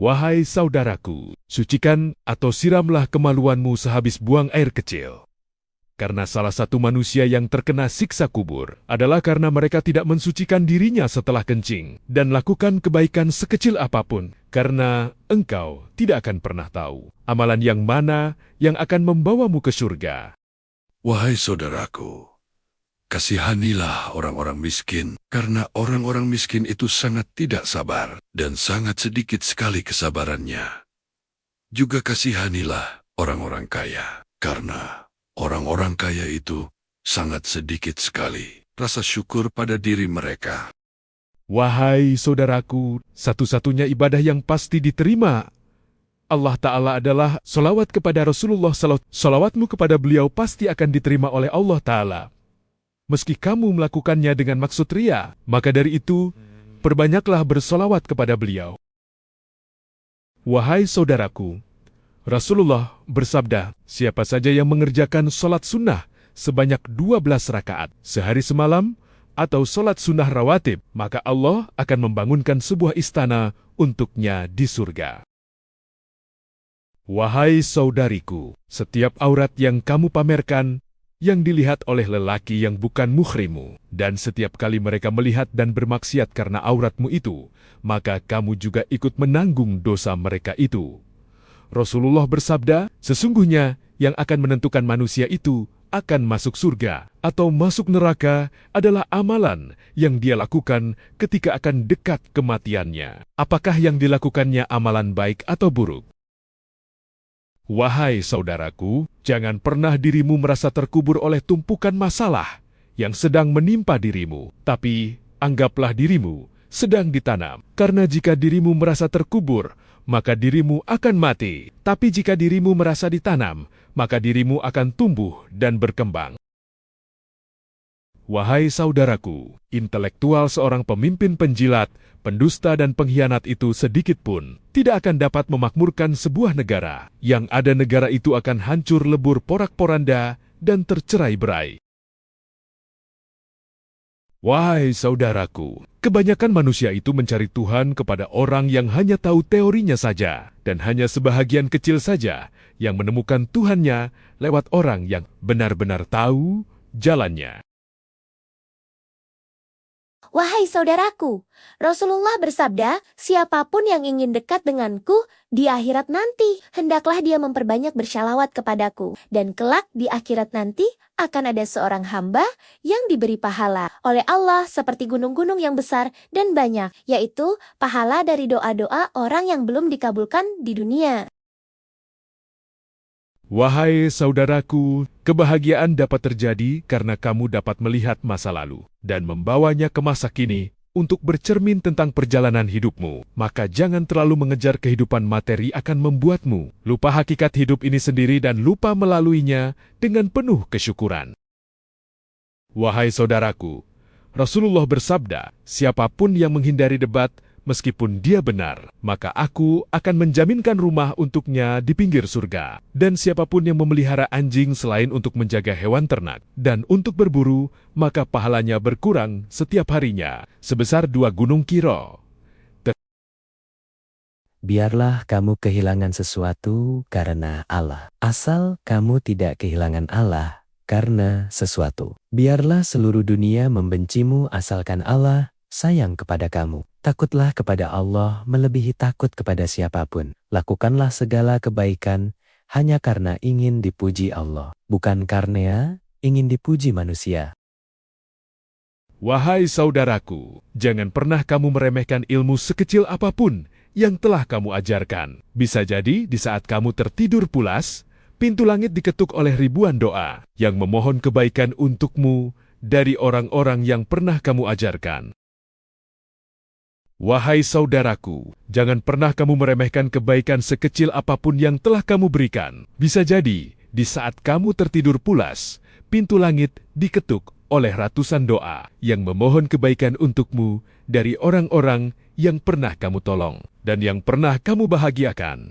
Wahai saudaraku, sucikan atau siramlah kemaluanmu sehabis buang air kecil. Karena salah satu manusia yang terkena siksa kubur adalah karena mereka tidak mensucikan dirinya setelah kencing dan lakukan kebaikan sekecil apapun, karena engkau tidak akan pernah tahu amalan yang mana yang akan membawamu ke surga. Wahai saudaraku, kasihanilah orang-orang miskin, karena orang-orang miskin itu sangat tidak sabar dan sangat sedikit sekali kesabarannya. Juga kasihanilah orang-orang kaya, karena orang-orang kaya itu sangat sedikit sekali rasa syukur pada diri mereka. Wahai saudaraku, satu-satunya ibadah yang pasti diterima Allah Ta'ala adalah solawat kepada Rasulullah SAW. Solawatmu kepada beliau pasti akan diterima oleh Allah Ta'ala. Meski kamu melakukannya dengan maksud ria, maka dari itu, perbanyaklah bersolawat kepada beliau. Wahai saudaraku, Rasulullah bersabda, siapa saja yang mengerjakan solat sunnah sebanyak 12 rakaat sehari semalam, atau solat sunnah rawatib, maka Allah akan membangunkan sebuah istana untuknya di surga. Wahai saudariku, setiap aurat yang kamu pamerkan, yang dilihat oleh lelaki yang bukan muhrimu, dan setiap kali mereka melihat dan bermaksiat karena auratmu itu, maka kamu juga ikut menanggung dosa mereka itu. Rasulullah bersabda, sesungguhnya yang akan menentukan manusia itu akan masuk surga atau masuk neraka adalah amalan yang dia lakukan ketika akan dekat kematiannya. Apakah yang dilakukannya amalan baik atau buruk? Wahai saudaraku, jangan pernah dirimu merasa terkubur oleh tumpukan masalah yang sedang menimpa dirimu, tapi anggaplah dirimu sedang ditanam. Karena jika dirimu merasa terkubur, maka dirimu akan mati. Tapi jika dirimu merasa ditanam, maka dirimu akan tumbuh dan berkembang. Wahai saudaraku, intelektual seorang pemimpin penjilat, pendusta dan pengkhianat itu sedikit pun tidak akan dapat memakmurkan sebuah negara. Yang ada negara itu akan hancur lebur porak-poranda dan tercerai-berai. Wahai saudaraku, kebanyakan manusia itu mencari Tuhan kepada orang yang hanya tahu teorinya saja, dan hanya sebahagian kecil saja yang menemukan Tuhannya lewat orang yang benar-benar tahu jalannya. Wahai saudaraku, Rasulullah bersabda, siapapun yang ingin dekat denganku di akhirat nanti, hendaklah dia memperbanyak bersyalawat kepadaku. Dan kelak di akhirat nanti akan ada seorang hamba yang diberi pahala oleh Allah seperti gunung-gunung yang besar dan banyak, yaitu pahala dari doa-doa orang yang belum dikabulkan di dunia. Wahai saudaraku, kebahagiaan dapat terjadi karena kamu dapat melihat masa lalu dan membawanya ke masa kini untuk bercermin tentang perjalanan hidupmu. Maka jangan terlalu mengejar kehidupan materi akan membuatmu lupa hakikat hidup ini sendiri dan lupa melaluinya dengan penuh kesyukuran. Wahai saudaraku, Rasulullah bersabda, siapapun yang menghindari debat, meskipun dia benar, maka aku akan menjaminkan rumah untuknya di pinggir surga. Dan siapapun yang memelihara anjing selain untuk menjaga hewan ternak dan untuk berburu, maka pahalanya berkurang setiap harinya, sebesar 2 gunung Kiro. Biarlah kamu kehilangan sesuatu karena Allah, asal kamu tidak kehilangan Allah karena sesuatu. Biarlah seluruh dunia membencimu asalkan Allah sayang kepada kamu. Takutlah kepada Allah melebihi takut kepada siapapun. Lakukanlah segala kebaikan hanya karena ingin dipuji Allah, bukan karena ingin dipuji manusia. Wahai saudaraku, jangan pernah kamu meremehkan ilmu sekecil apapun yang telah kamu ajarkan. Bisa jadi di saat kamu tertidur pulas, pintu langit diketuk oleh ribuan doa yang memohon kebaikan untukmu dari orang-orang yang pernah kamu ajarkan. Wahai saudaraku, jangan pernah kamu meremehkan kebaikan sekecil apapun yang telah kamu berikan. Bisa jadi, di saat kamu tertidur pulas, pintu langit diketuk oleh ratusan doa yang memohon kebaikan untukmu dari orang-orang yang pernah kamu tolong dan yang pernah kamu bahagiakan.